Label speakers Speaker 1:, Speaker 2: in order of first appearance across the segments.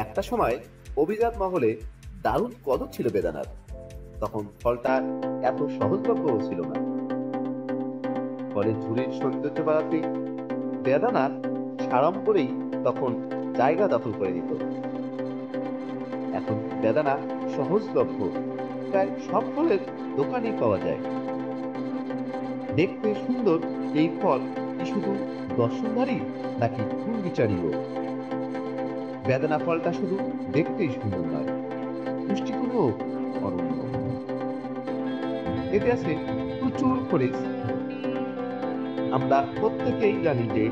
Speaker 1: একটা সময় অভিজাত মহলে দারুণ কদর ছিল বেদানার। তখন ফলটা এত সহজলভ্য ছিল না। ফলে ঝুড়ির সৌন্দর্য বাড়াতে বেদানা সাড়ম্বরেই তখন জায়গা দখল করে নিত। এখন বেদানা সহজলভ্য, প্রায় সব ফলের দোকানেই পাওয়া যায়। দেখতে সুন্দর এই ফল কি শুধু দর্শনধারী নাকি গুণবিচারীও? বেদানা ফলটা শুধু দেখতেই সুন্দর নয়, পুষ্টিগুণও অনন্য। এতে আছে প্রচুর খনিজ। আমরা প্রত্যেকেই জানি যে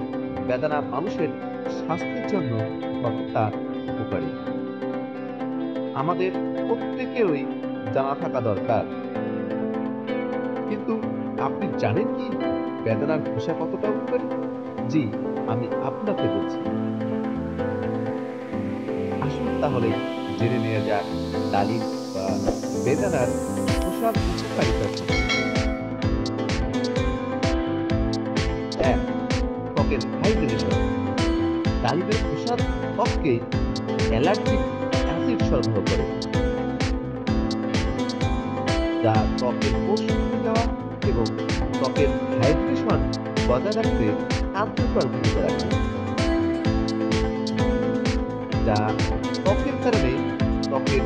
Speaker 1: বেদানা মানুষের স্বাস্থ্যের জন্য কতটা উপকারী। আমাদের প্রত্যেকেরই জানা থাকা দরকার। কিন্তু আপনি জানেন কি বেদানার খোসা কতটা উপকারী? জি, আমি আপনাকে বলছি। আসুন তাহলে জেনে নেওয়া যাক ডালিম বা বেদানার খোসার উপকারিতা সম্পর্কে। এক, ত্বকের হাইড্রেশন। ডালিমের খোসার ত্বককে অ্যালার্জিক অ্যাসিড সরবরাহ করে, যা ত্বকের কোষ কমে যাওয়া এবং ত্বকের হাইড্রেশন বজায় রাখতে কার্যকর ভূমিকা রাখে, যা ত্বকের কারণে ত্বকের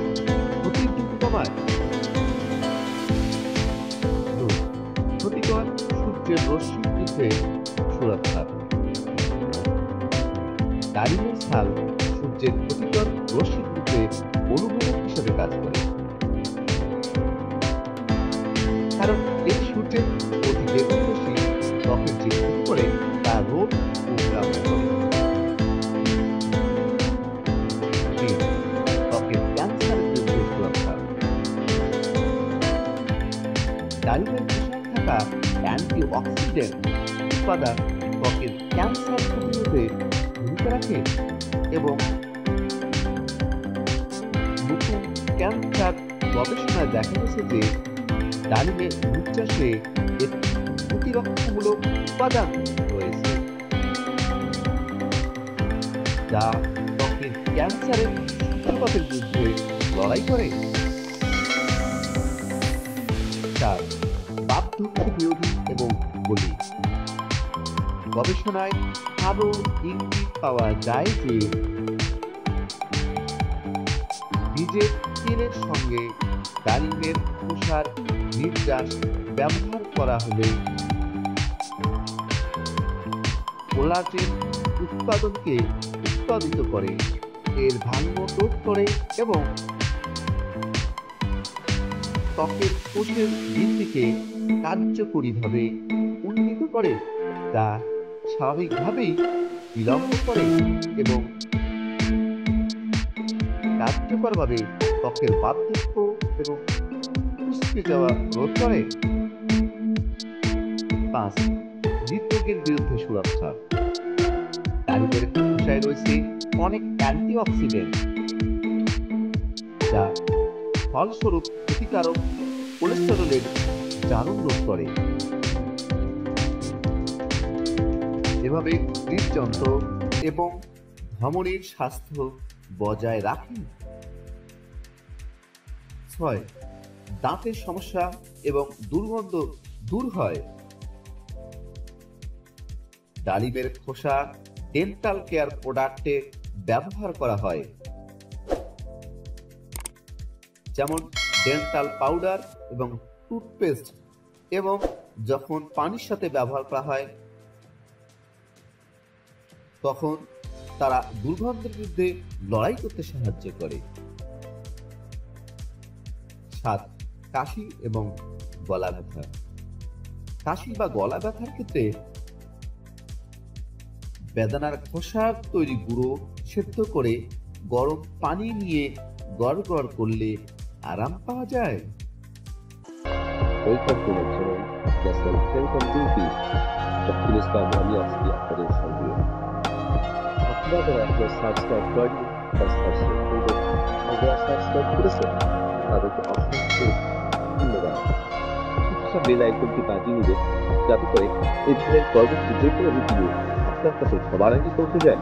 Speaker 1: ক্ষতির ঝুঁকি কমায়। দুই, ক্ষতিকর সূর্যের রশ্মির বিরুদ্ধে সুরক্ষা। ডালিমের ছাল সূর্যের ক্ষতিকর রশ্মির বিরুদ্ধে অনুঘটক হিসেবে কাজ করে, কারণ এই সূর্যের অতিবেগুনি রশ্মি ত্বকের যে ক্ষতি করে তা রোগ ও গ্রাম করে। তিন, ত্বকের ক্যান্সারের বিরুদ্ধে সুরক্ষা। ডালিমের খোসায় থাকা অ্যান্টিঅক্সিডেন্ট উপাদান ত্বকের ক্যান্সার প্রতিরোধে ভূমিকা রাখে এবং নতুন ক্যান্সার গবেষণায় দেখা গেছে যে ডালিমে উচ্ছ্বাসে এর প্রতিরক্ষামূলক উপাদান রয়েছে, যা ত্বকের ক্যান্সারের সূত্রপাতের বিরুদ্ধে লড়াই করে। চার, বার্ধক্য বিরোধী এবং বলি। গবেষণায় আরো ইঙ্গিত পাওয়া যায় যে বীজের তেলের সঙ্গে ডালিমের খোসার নির্যাস ব্যবহার করা হলে কোলাজেন উৎপাদনকে উৎপাদিত করে, এর ভাঙ্গ রোধ করে এবং ত্বকের কোষের বৃদ্ধিকে কার্যকরীভাবে উন্নীত করে, যা স্বাভাবিকভাবেই বিলম্ব করে এবং কার্যকরভাবে ত্বকের বার্ধক্য এবং কুঁচকে যাওয়া রোধ করে। পাঁচ, হৃদরোগের বিরুদ্ধে সুরক্ষা। ডালিমের খোসায় রয়েছে অনেক অ্যান্টিঅক্সিডেন্ট, যা ফলস্বরূপ ক্ষতিকারক কোলেস্টেরলের জারণ রোধ করে। এভাবে হৃদযন্ত্র এবং ধমনীর স্বাস্থ্য বজায় রাখে। ছয়, দাঁতের সমস্যা এবং দুর্গন্ধ দূর হয়। ডালিমের খোসা ডেন্টাল কেয়ার প্রোডাক্টে ব্যবহার করা হয়, যেমন ডেন্টাল পাউডার এবং টুথপেস্ট, এবং যখন পানির সাথে ব্যবহার করা হয় তখন তারা দুর্গন্ধের বিরুদ্ধে লড়াই করতে সাহায্য করে। সাত, কাশি এবং গলা ব্যথা। কাশি বা গলা ব্যথার ক্ষেত্রে বেদানার খোসার তৈরি গুঁড়ো সেদ্ধ করে গরম পানি নিয়ে গড়গড় করলে আরাম পাওয়া যায়।
Speaker 2: Welcome to my channel, National Welcome Duty, যখন ইসলাম আমি আজকে আপনাদের সঙ্গে। আপনারা যারা এখনো সাবস্ক্রাইব করেননি বা সাবস্ক্রাইব করবেন, যারা সাবস্ক্রাইব করেছেন তাদেরকে অসংখ্য ধন্যবাদ। শিক্ষা বেল আইকনটি বাজিয়ে নেবেন, যাতে করে এই ধরনের পরবর্তী যে কোনো ভিডিও আপনার কাছে সবার আগে পৌঁছে যায়।